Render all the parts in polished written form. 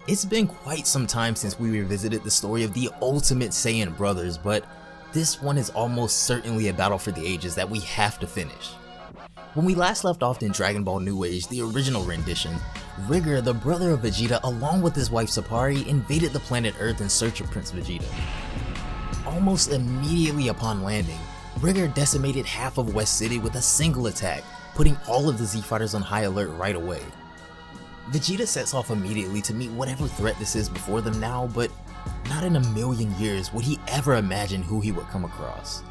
It's been quite some time since we revisited the story of the ultimate Saiyan brothers, but this one is almost certainly a battle for the ages that we have to finish. When we last left off in Dragon Ball New Age, the original rendition, Rigor, the brother of Vegeta, along with his wife Sapari, invaded the planet Earth in search of Prince Vegeta. Almost immediately upon landing, Rigor decimated half of West City with a single attack, putting all of the Z Fighters on high alert right away. Vegeta sets off immediately to meet whatever threat this is before them now, but not in a million years would he ever imagine who he would come across.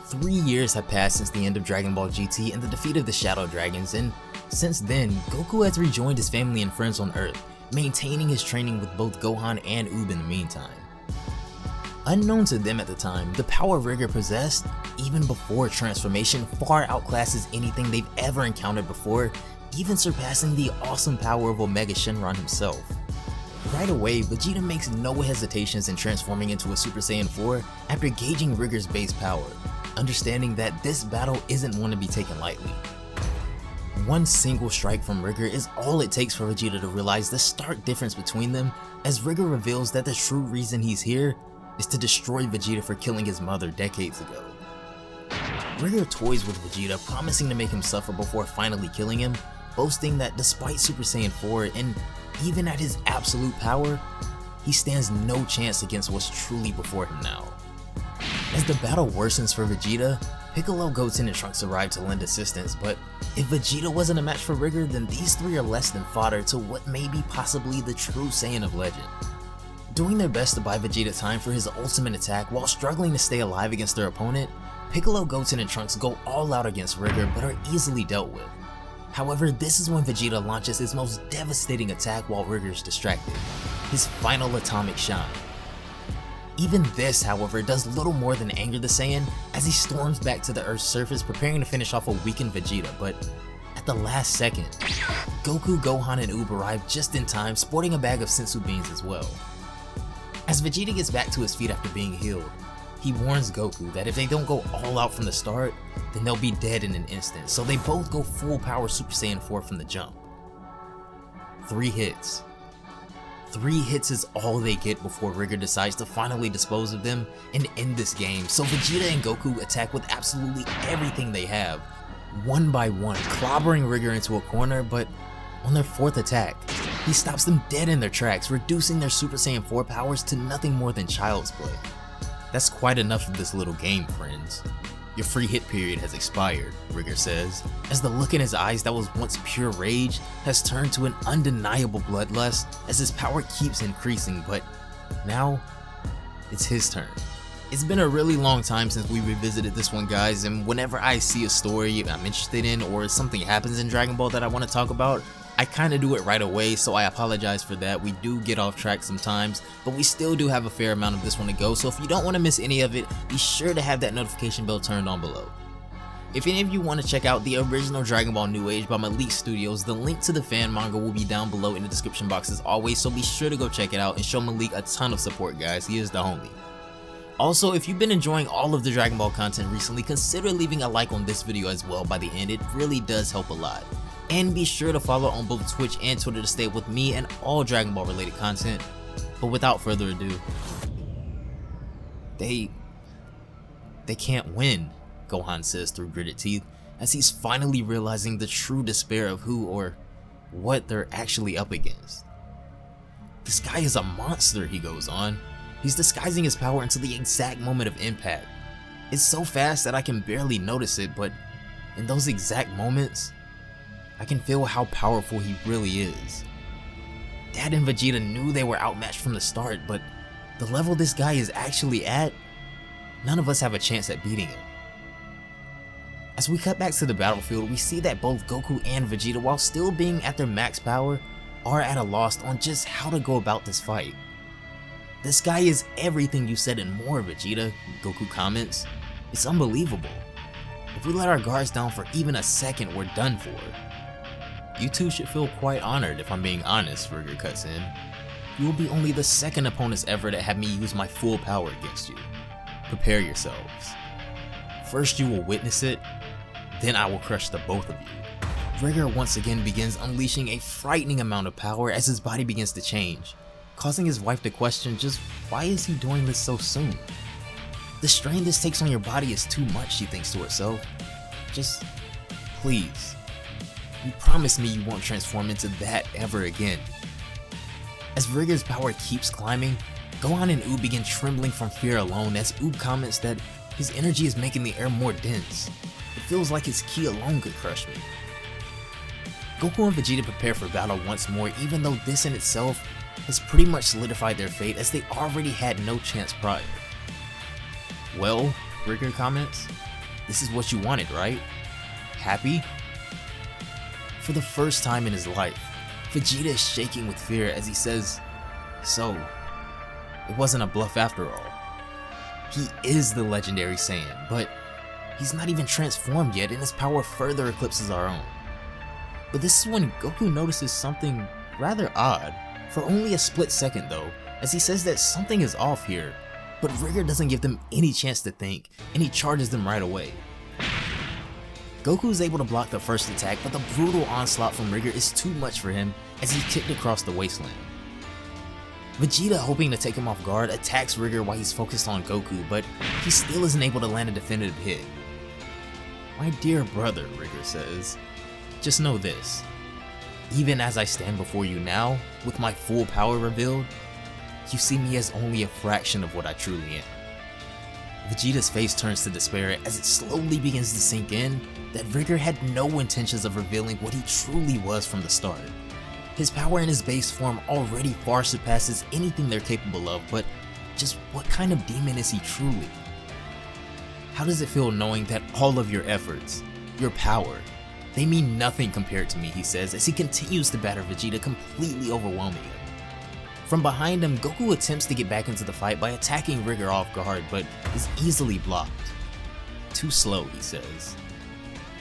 3 years have passed since the end of Dragon Ball GT and the defeat of the Shadow Dragons, and since then, Goku has rejoined his family and friends on Earth, maintaining his training with both Gohan and Oob in the meantime. Unknown to them at the time, the power Rigor possessed, even before transformation, far outclasses anything they've ever encountered before, even surpassing the awesome power of Omega Shenron himself. Right away, Vegeta makes no hesitations in transforming into a Super Saiyan 4 after gauging Rigor's base power, understanding that this battle isn't one to be taken lightly. One single strike from Rigor is all it takes for Vegeta to realize the stark difference between them, as Rigor reveals that the true reason he's here is to destroy Vegeta for killing his mother decades ago. Rigor toys with Vegeta, promising to make him suffer before finally killing him, boasting that despite Super Saiyan 4 and even at his absolute power, he stands no chance against what's truly before him now. As the battle worsens for Vegeta, Piccolo, Goten, and Trunks arrive to lend assistance, but if Vegeta wasn't a match for Rigor, then these three are less than fodder to what may be possibly the true Saiyan of legend. Doing their best to buy Vegeta time for his ultimate attack while struggling to stay alive against their opponent, Piccolo, Goten, and Trunks go all out against Rigor but are easily dealt with. However, this is when Vegeta launches his most devastating attack while Rigor is distracted, his final atomic shine. Even this, however, does little more than anger the Saiyan as he storms back to the Earth's surface preparing to finish off a weakened Vegeta, but at the last second, Goku, Gohan, and Oob arrive just in time, sporting a bag of sensu beans as well. As Vegeta gets back to his feet after being healed, he warns Goku that if they don't go all out from the start, then they'll be dead in an instant, so they both go full power Super Saiyan 4 from the jump. 3 hits. 3 hits is all they get before Rigor decides to finally dispose of them and end this game, so Vegeta and Goku attack with absolutely everything they have, one by one, clobbering Rigor into a corner, but on their 4th attack, he stops them dead in their tracks, reducing their Super Saiyan 4 powers to nothing more than child's play. That's quite enough of this little game, friends. Your free hit period has expired, Rigor says, as the look in his eyes that was once pure rage has turned to an undeniable bloodlust as his power keeps increasing, but now, it's his turn. It's been a really long time since we revisited this one, guys, and whenever I see a story I'm interested in or something happens in Dragon Ball that I want to talk about, I kinda do it right away, so I apologize for that. We do get off track sometimes, but we still do have a fair amount of this one to go, so if you don't want to miss any of it, be sure to have that notification bell turned on below. If any of you want to check out the original Dragon Ball New Age by Malik Studios, the link to the fan manga will be down below in the description box as always, so be sure to go check it out and show Malik a ton of support, guys. He is the homie. Also, if you've been enjoying all of the Dragon Ball content recently, consider leaving a like on this video as well by the end. It really does help a lot. And be sure to follow on both Twitch and Twitter to stay with me and all Dragon Ball related content. But without further ado, they can't win, Gohan says through gritted teeth, as he's finally realizing the true despair of who or what they're actually up against. This guy is a monster, he goes on. He's disguising his power until the exact moment of impact. It's so fast that I can barely notice it, but in those exact moments, I can feel how powerful he really is. Dad and Vegeta knew they were outmatched from the start, but the level this guy is actually at, none of us have a chance at beating him. As we cut back to the battlefield, we see that both Goku and Vegeta, while still being at their max power, are at a loss on just how to go about this fight. This guy is everything you said and more, Vegeta, Goku comments. It's unbelievable. If we let our guards down for even a second, we're done for. You two should feel quite honored if I'm being honest, Rigor cuts in. You will be only the second opponents ever to have me use my full power against you. Prepare yourselves. First you will witness it, then I will crush the both of you. Rigor once again begins unleashing a frightening amount of power as his body begins to change, causing his wife to question just why is he doing this so soon? The strain this takes on your body is too much, she thinks to herself. Just, please, you promise me you won't transform into that ever again. As Rigor's power keeps climbing, Gohan and Oob begin trembling from fear alone as Oob comments that his energy is making the air more dense. It feels like his ki alone could crush me. Goku and Vegeta prepare for battle once more, even though this in itself has pretty much solidified their fate as they already had no chance prior. Well, Rigor comments, this is what you wanted, right? Happy? For the first time in his life, Vegeta is shaking with fear as he says, so, it wasn't a bluff after all. He is the legendary Saiyan, but he's not even transformed yet and his power further eclipses our own. But this is when Goku notices something rather odd, for only a split second though, as he says that something is off here, but Rigor doesn't give them any chance to think, and he charges them right away. Goku is able to block the first attack, but the brutal onslaught from Rigor is too much for him as he's kicked across the wasteland. Vegeta, hoping to take him off guard, attacks Rigor while he's focused on Goku, but he still isn't able to land a definitive hit. My dear brother, Rigor says, just know this, even as I stand before you now, with my full power revealed, you see me as only a fraction of what I truly am. Vegeta's face turns to despair as it slowly begins to sink in that Rigor had no intentions of revealing what he truly was from the start. His power in his base form already far surpasses anything they're capable of, but just what kind of demon is he truly? How does it feel knowing that all of your efforts, your power, they mean nothing compared to me, he says as he continues to batter Vegeta, completely overwhelming him. From behind him, Goku attempts to get back into the fight by attacking Rigor off guard, but is easily blocked. Too slow, he says.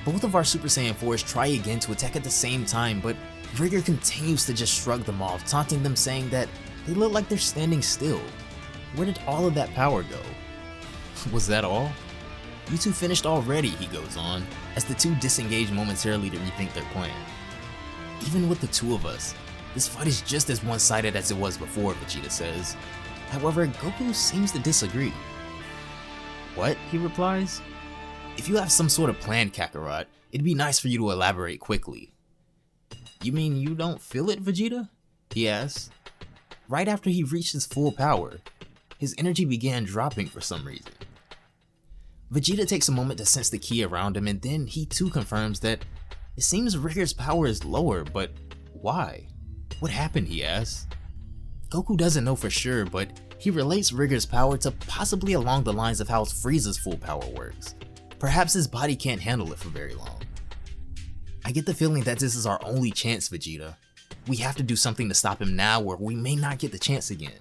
Both of our Super Saiyan 4s try again to attack at the same time, but Rigor continues to just shrug them off, taunting them saying that they look like they're standing still. Where did all of that power go? Was that all? You two finished already, he goes on, as the two disengage momentarily to rethink their plan. Even with the two of us, this fight is just as one-sided as it was before, Vegeta says. However, Goku seems to disagree. What? He replies. If you have some sort of plan, Kakarot, it'd be nice for you to elaborate quickly. You mean you don't feel it, Vegeta? He asks. Right after he reached his full power, his energy began dropping for some reason. Vegeta takes a moment to sense the ki around him, and then he too confirms that it seems Rigor's power is lower, but why? What happened, he asks. Goku doesn't know for sure, but he relates Rigor's power to possibly along the lines of how Frieza's full power works. Perhaps his body can't handle it for very long. I get the feeling that this is our only chance, Vegeta. We have to do something to stop him now or we may not get the chance again.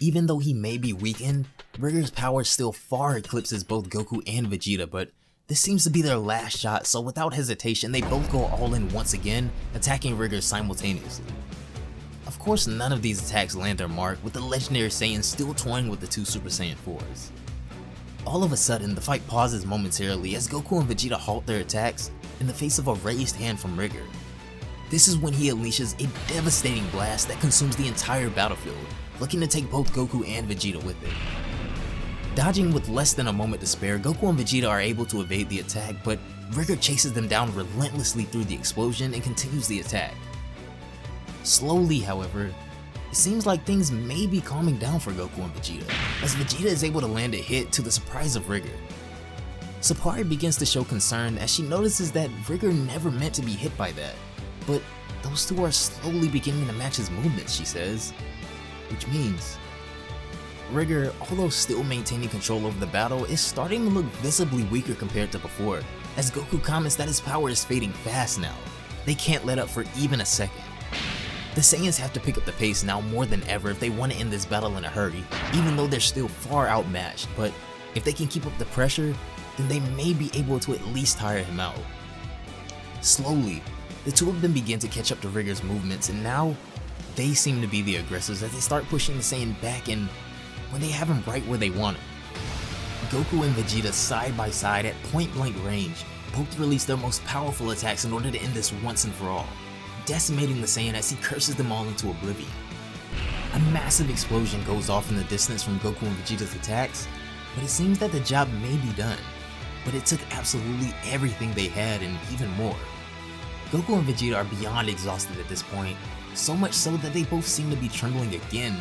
Even though he may be weakened, Rigor's power still far eclipses both Goku and Vegeta, but this seems to be their last shot, so without hesitation they both go all in once again, attacking Rigor simultaneously. Of course none of these attacks land their mark, with the legendary Saiyan still toying with the two Super Saiyan 4s. All of a sudden the fight pauses momentarily as Goku and Vegeta halt their attacks in the face of a raised hand from Rigor. This is when he unleashes a devastating blast that consumes the entire battlefield, looking to take both Goku and Vegeta with it. Dodging with less than a moment to spare, Goku and Vegeta are able to evade the attack, but Rigor chases them down relentlessly through the explosion and continues the attack. Slowly, however, it seems like things may be calming down for Goku and Vegeta, as Vegeta is able to land a hit to the surprise of Rigor. Sappari begins to show concern as she notices that Rigor never meant to be hit by that, but those two are slowly beginning to match his movements, she says. Which means Rigor, although still maintaining control over the battle, is starting to look visibly weaker compared to before, as Goku comments that his power is fading fast now. They can't let up for even a second. The Saiyans have to pick up the pace now more than ever if they want to end this battle in a hurry, even though they're still far outmatched, but if they can keep up the pressure, then they may be able to at least tire him out. Slowly, the two of them begin to catch up to Rigor's movements, and now they seem to be the aggressors as they start pushing the Saiyan back and when they have him right where they want him. Goku and Vegeta side by side at point blank range, Both release their most powerful attacks in order to end this once and for all, decimating the Saiyan as he curses them all into oblivion. A massive explosion goes off in the distance from Goku and Vegeta's attacks, but it seems that the job may be done. But it took absolutely everything they had and even more. Goku and Vegeta are beyond exhausted at this point, so much so that they both seem to be trembling again.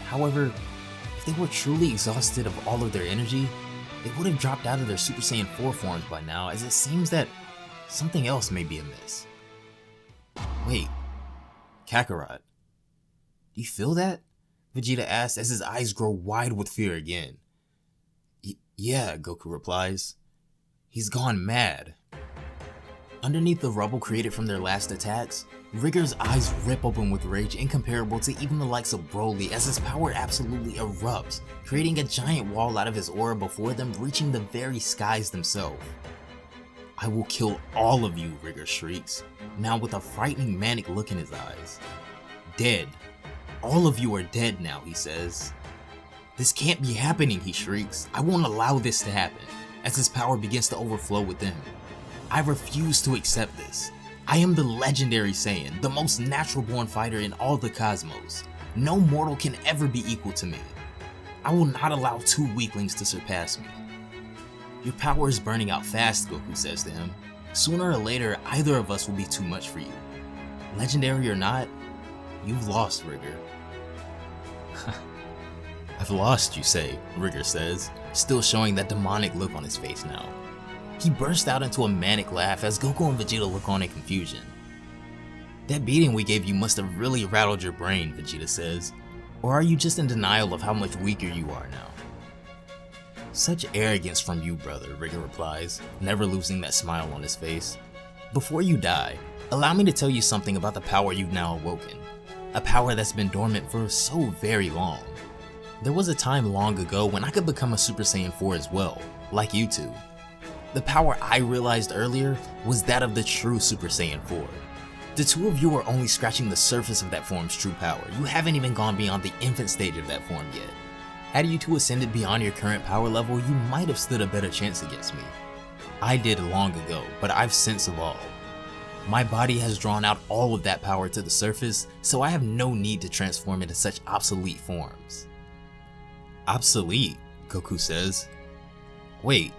However, if they were truly exhausted of all of their energy, they would have dropped out of their Super Saiyan 4 forms by now, as it seems that something else may be amiss. Wait, Kakarot, do you feel that? Vegeta asks as his eyes grow wide with fear again. Yeah, Goku replies. He's gone mad. Underneath the rubble created from their last attacks, Rigor's eyes rip open with rage incomparable to even the likes of Broly as his power absolutely erupts, creating a giant wall out of his aura before them reaching the very skies themselves. I will kill all of you, Rigor shrieks, now with a frightening manic look in his eyes. Dead. All of you are dead now, he says. This can't be happening, he shrieks. I won't allow this to happen, as his power begins to overflow within him. I refuse to accept this. I am the legendary Saiyan, the most natural-born fighter in all the cosmos. No mortal can ever be equal to me. I will not allow two weaklings to surpass me. Your power is burning out fast, Goku says to him. Sooner or later, either of us will be too much for you. Legendary or not, you've lost, Rigor. I've lost, you say, Rigor says, still showing that demonic look on his face now. He burst out into a manic laugh as Goku and Vegeta look on in confusion. That beating we gave you must have really rattled your brain, Vegeta says. Or are you just in denial of how much weaker you are now? Such arrogance from you, brother, Rigor replies, never losing that smile on his face. Before you die, allow me to tell you something about the power you've now awoken. A power that's been dormant for so very long. There was a time long ago when I could become a Super Saiyan 4 as well, like you two. The power I realized earlier was that of the true Super Saiyan 4. The two of you are only scratching the surface of that form's true power. You haven't even gone beyond the infant stage of that form yet. Had you two ascended beyond your current power level, you might have stood a better chance against me. I did long ago, but I've since evolved. My body has drawn out all of that power to the surface, so I have no need to transform into such obsolete forms. Obsolete, Goku says. Wait,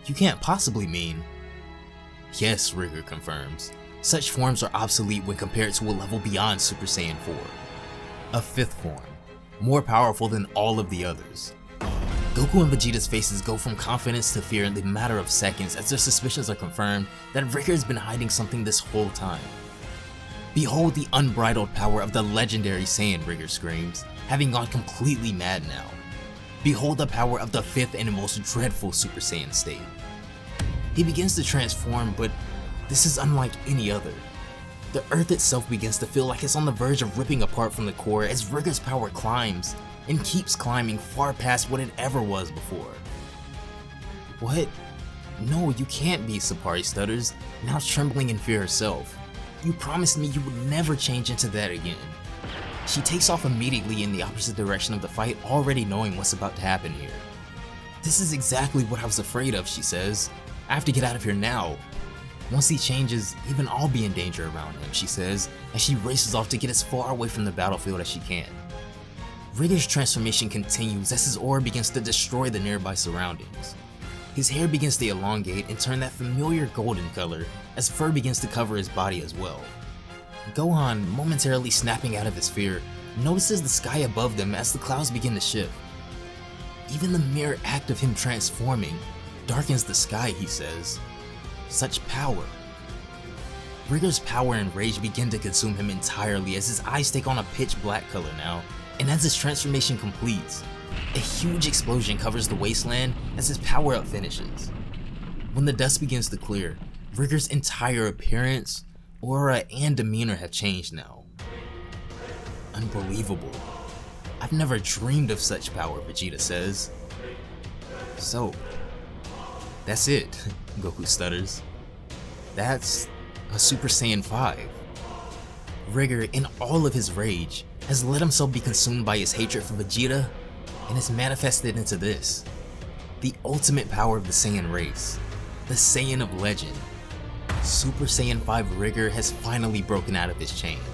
you can't possibly mean... Yes, Rigor confirms. Such forms are obsolete when compared to a level beyond Super Saiyan 4. A fifth form, more powerful than all of the others. Goku and Vegeta's faces go from confidence to fear in the matter of seconds as their suspicions are confirmed that Rigor has been hiding something this whole time. Behold the unbridled power of the legendary Saiyan, Rigor screams, having gone completely mad now. Behold the power of the fifth and most dreadful Super Saiyan state. He begins to transform, but this is unlike any other. The earth itself begins to feel like it's on the verge of ripping apart from the core as Rigor's power climbs, and keeps climbing far past what it ever was before. What? No, you can't be, Sapari stutters, now trembling in fear herself. You promised me you would never change into that again. She takes off immediately in the opposite direction of the fight, already knowing what's about to happen here. This is exactly what I was afraid of, she says. I have to get out of here now. Once he changes, even I'll be in danger around him, she says, as she races off to get as far away from the battlefield as she can. Rigor's transformation continues as his aura begins to destroy the nearby surroundings. His hair begins to elongate and turn that familiar golden color as fur begins to cover his body as well. Gohan, momentarily snapping out of his fear, notices the sky above them as the clouds begin to shift. Even the mere act of him transforming darkens the sky, he says. Such power. Rigor's power and rage begin to consume him entirely as his eyes take on a pitch black color now, and as his transformation completes, a huge explosion covers the wasteland as his power-up finishes. When the dust begins to clear, Rigor's entire appearance, aura, and demeanor have changed now. Unbelievable. I've never dreamed of such power, Vegeta says. So, that's it, Goku stutters. That's a Super Saiyan 5. Rigor, in all of his rage, has let himself be consumed by his hatred for Vegeta, and has manifested into this. The ultimate power of the Saiyan race. The the Saiyan of legend. Super Saiyan 5 Rigor has finally broken out of his chains.